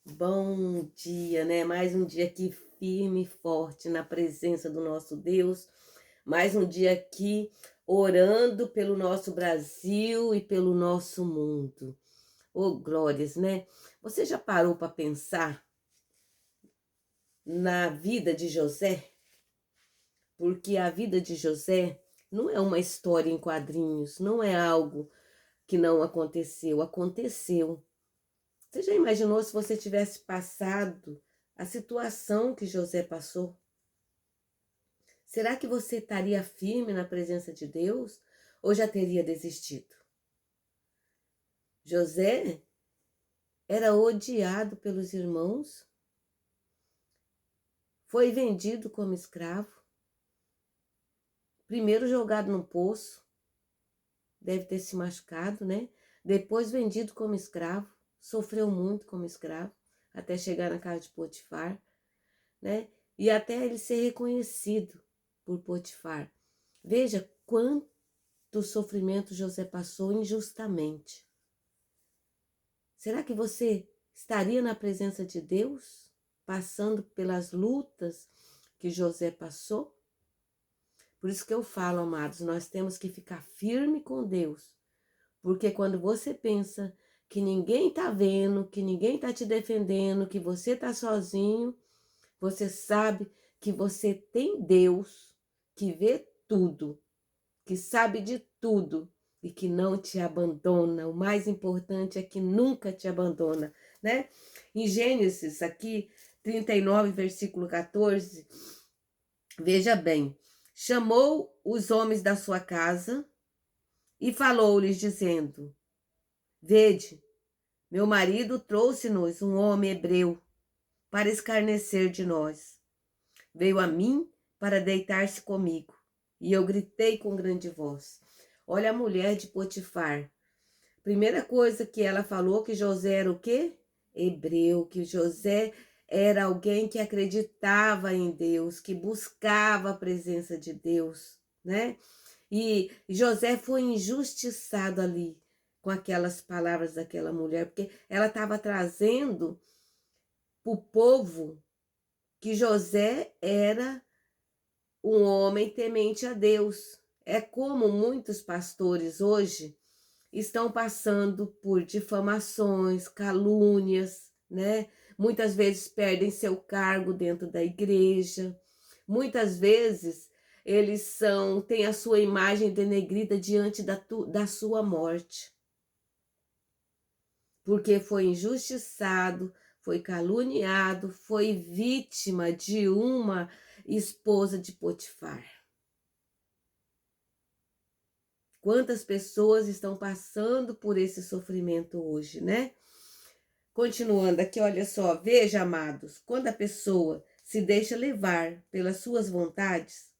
Bom dia, né? Mais um dia aqui firme e forte na presença do nosso Deus. Mais um dia aqui orando pelo nosso Brasil e pelo nosso mundo. Oh, glórias, né? Você já parou para pensar na vida de José? Porque a vida de José não é uma história em quadrinhos, não é algo que não aconteceu, aconteceu. Você já imaginou se você tivesse passado a situação que José passou? Será que você estaria firme na presença de Deus ou já teria desistido? José era odiado pelos irmãos, foi vendido como escravo, primeiro jogado num poço, deve ter se machucado, né? Depois vendido como escravo, sofreu muito como escravo, até chegar na casa de Potifar, né? E até ele ser reconhecido por Potifar. Veja quanto sofrimento José passou injustamente. Será que você estaria na presença de Deus, passando pelas lutas que José passou? Por isso que eu falo, amados, nós temos que ficar firme com Deus. Porque quando você pensa que ninguém está vendo, que ninguém está te defendendo, que você está sozinho, você sabe que você tem Deus que vê tudo, que sabe de tudo e que não te abandona. O mais importante é que nunca te abandona, né? Em Gênesis, aqui, 39, versículo 14, veja bem: chamou os homens da sua casa e falou-lhes, dizendo: Vede, meu marido trouxe-nos um homem hebreu para escarnecer de nós. Veio a mim para deitar-se comigo, e eu gritei com grande voz. Olha a mulher de Potifar. Primeira coisa que ela falou, que José era o quê? Hebreu, que José era alguém que acreditava em Deus, que buscava a presença de Deus, né? E José foi injustiçado ali com aquelas palavras daquela mulher, porque ela estava trazendo para o povo que José era um homem temente a Deus. É como muitos pastores hoje estão passando por difamações, calúnias, né? Muitas vezes perdem seu cargo dentro da igreja. Muitas vezes eles têm a sua imagem denegrida diante da sua morte. Porque foi injustiçado, foi caluniado, foi vítima de uma esposa de Potifar. Quantas pessoas estão passando por esse sofrimento hoje, né? Continuando aqui, olha só, veja, amados, quando a pessoa se deixa levar pelas suas vontades,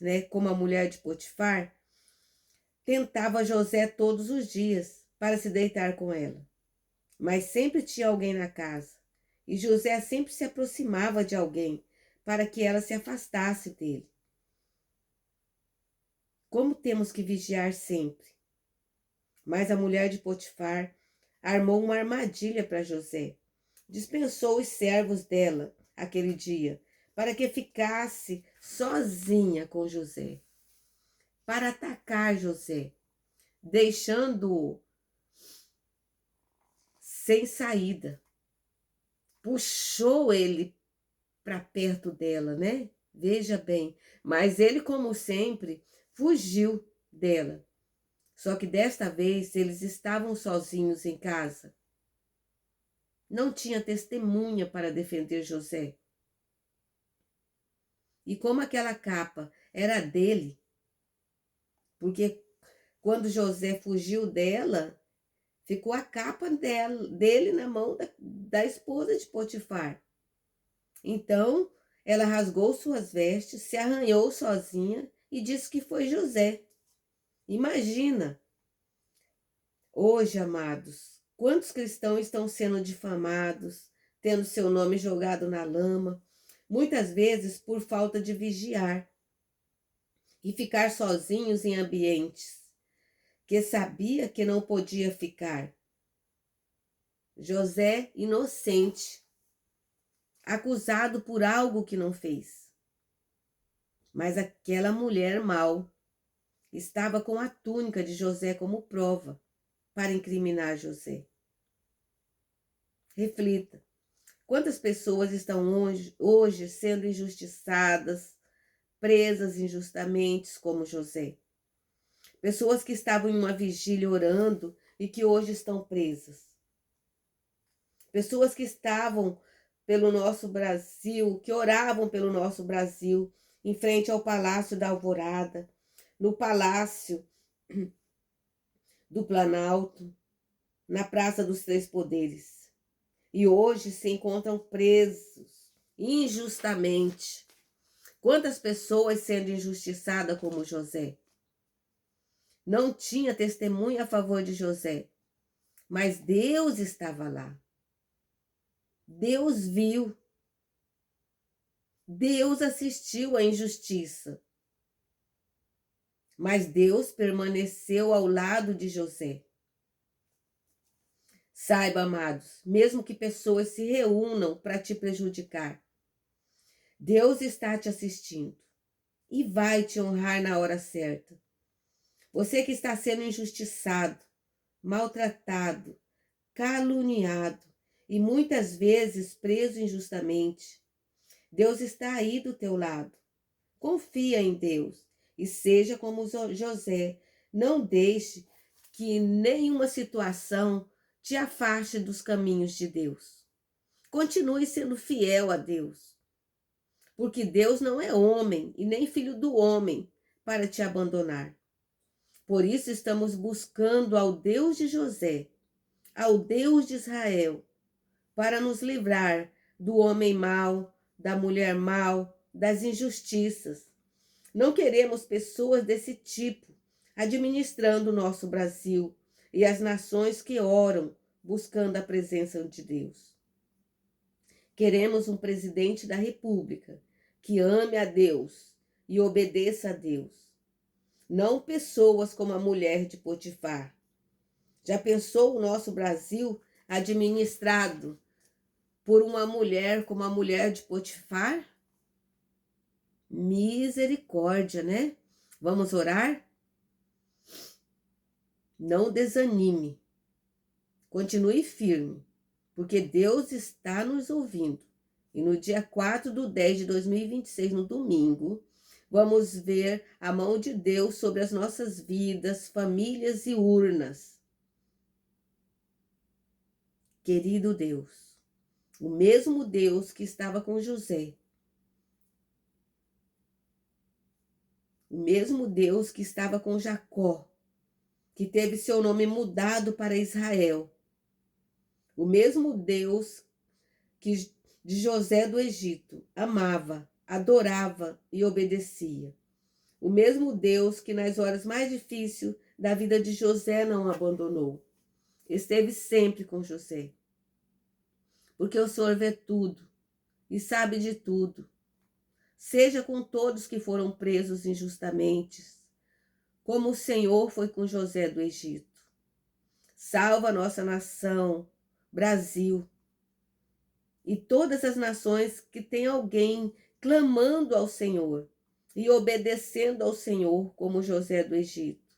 né, como a mulher de Potifar, tentava José todos os dias para se deitar com ela, mas sempre tinha alguém na casa, e José sempre se aproximava de alguém para que ela se afastasse dele. Como temos que vigiar sempre. Mas a mulher de Potifar armou uma armadilha para José. Dispensou os servos dela aquele dia para que ficasse sozinha com José, para atacar José, deixando-o sem saída. Puxou ele para perto dela, né? Veja bem, mas ele, como sempre, fugiu dela. Só que desta vez eles estavam sozinhos em casa. Não tinha testemunha para defender José. E como aquela capa era dele, porque quando José fugiu dela, ficou a capa dele na mão da esposa de Potifar. Então, ela rasgou suas vestes, se arranhou sozinha e disse que foi José. Imagina! Hoje, amados, quantos cristãos estão sendo difamados, tendo seu nome jogado na lama, muitas vezes por falta de vigiar e ficar sozinhos em ambientes que sabia que não podia ficar. José inocente, acusado por algo que não fez. Mas aquela mulher mau estava com a túnica de José como prova para incriminar José. Reflita. Quantas pessoas estão hoje sendo injustiçadas, presas injustamente, como José? Pessoas que estavam em uma vigília orando e que hoje estão presas. Pessoas que estavam pelo nosso Brasil, que oravam pelo nosso Brasil, em frente ao Palácio da Alvorada, no Palácio do Planalto, na Praça dos Três Poderes. E hoje se encontram presos injustamente. Quantas pessoas sendo injustiçadas como José? Não tinha testemunha a favor de José, mas Deus estava lá. Deus viu. Deus assistiu à injustiça. Mas Deus permaneceu ao lado de José. Saiba, amados, mesmo que pessoas se reúnam para te prejudicar, Deus está te assistindo e vai te honrar na hora certa. Você que está sendo injustiçado, maltratado, caluniado e muitas vezes preso injustamente, Deus está aí do teu lado. Confia em Deus e seja como José. Não deixe que nenhuma situação te afaste dos caminhos de Deus. Continue sendo fiel a Deus, porque Deus não é homem e nem filho do homem para te abandonar. Por isso estamos buscando ao Deus de José, ao Deus de Israel, para nos livrar do homem mau, da mulher mau, das injustiças. Não queremos pessoas desse tipo administrando o nosso Brasil e as nações que oram buscando a presença de Deus. Queremos um presidente da República que ame a Deus e obedeça a Deus. Não pessoas como a mulher de Potifar. Já pensou o nosso Brasil administrado por uma mulher como a mulher de Potifar? Misericórdia, né? Vamos orar? Não desanime. Continue firme, porque Deus está nos ouvindo. E no dia 4/10/2026, no domingo, vamos ver a mão de Deus sobre as nossas vidas, famílias e urnas. Querido Deus, o mesmo Deus que estava com José, o mesmo Deus que estava com Jacó, que teve seu nome mudado para Israel, o mesmo Deus que de José do Egito amava, adorava e obedecia. O mesmo Deus que nas horas mais difíceis da vida de José não abandonou. Esteve sempre com José. Porque o Senhor vê tudo e sabe de tudo. Seja com todos que foram presos injustamente, como o Senhor foi com José do Egito. Salva a nossa nação, Brasil, e todas as nações que têm alguém clamando ao Senhor e obedecendo ao Senhor, como José do Egito.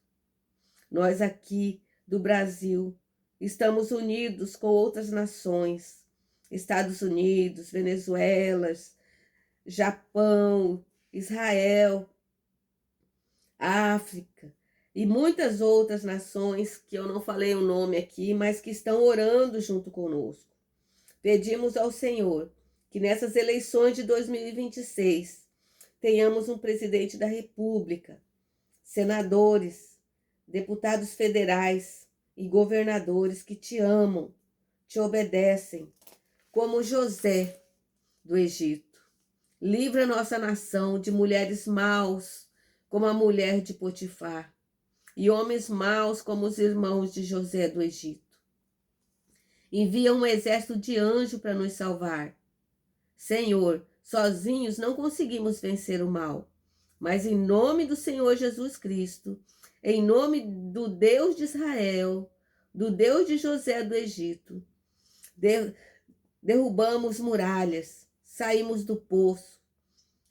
Nós aqui do Brasil estamos unidos com outras nações, Estados Unidos, Venezuela, Japão, Israel, África e muitas outras nações que eu não falei o nome aqui, mas que estão orando junto conosco. Pedimos ao Senhor que nessas eleições de 2026 tenhamos um presidente da República, senadores, deputados federais e governadores que te amam, te obedecem, como José do Egito. Livra nossa nação de mulheres maus, como a mulher de Potifar, e homens maus como os irmãos de José do Egito. Envia um exército de anjos para nos salvar. Senhor, sozinhos não conseguimos vencer o mal, mas em nome do Senhor Jesus Cristo, em nome do Deus de Israel, do Deus de José do Egito, derrubamos muralhas, saímos do poço,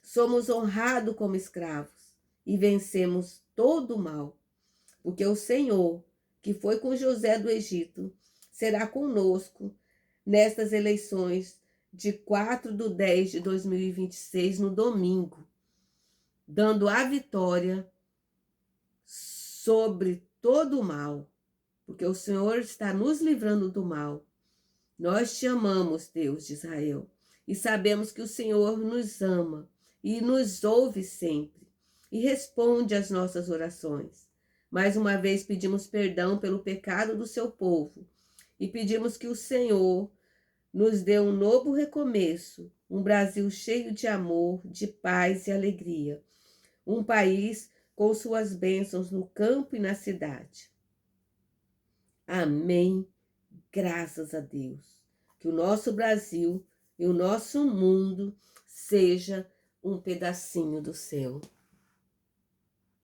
somos honrados como escravos e vencemos todo o mal, porque o Senhor, que foi com José do Egito, será conosco nestas eleições de 4/10/2026, no domingo, dando a vitória sobre todo o mal, porque o Senhor está nos livrando do mal. Nós te amamos, Deus de Israel, e sabemos que o Senhor nos ama e nos ouve sempre e responde às nossas orações. Mais uma vez pedimos perdão pelo pecado do seu povo e pedimos que o Senhor nos dê um novo recomeço, um Brasil cheio de amor, de paz e alegria, um país com suas bênçãos no campo e na cidade. Amém. Graças a Deus. Que o nosso Brasil e o nosso mundo seja um pedacinho do céu.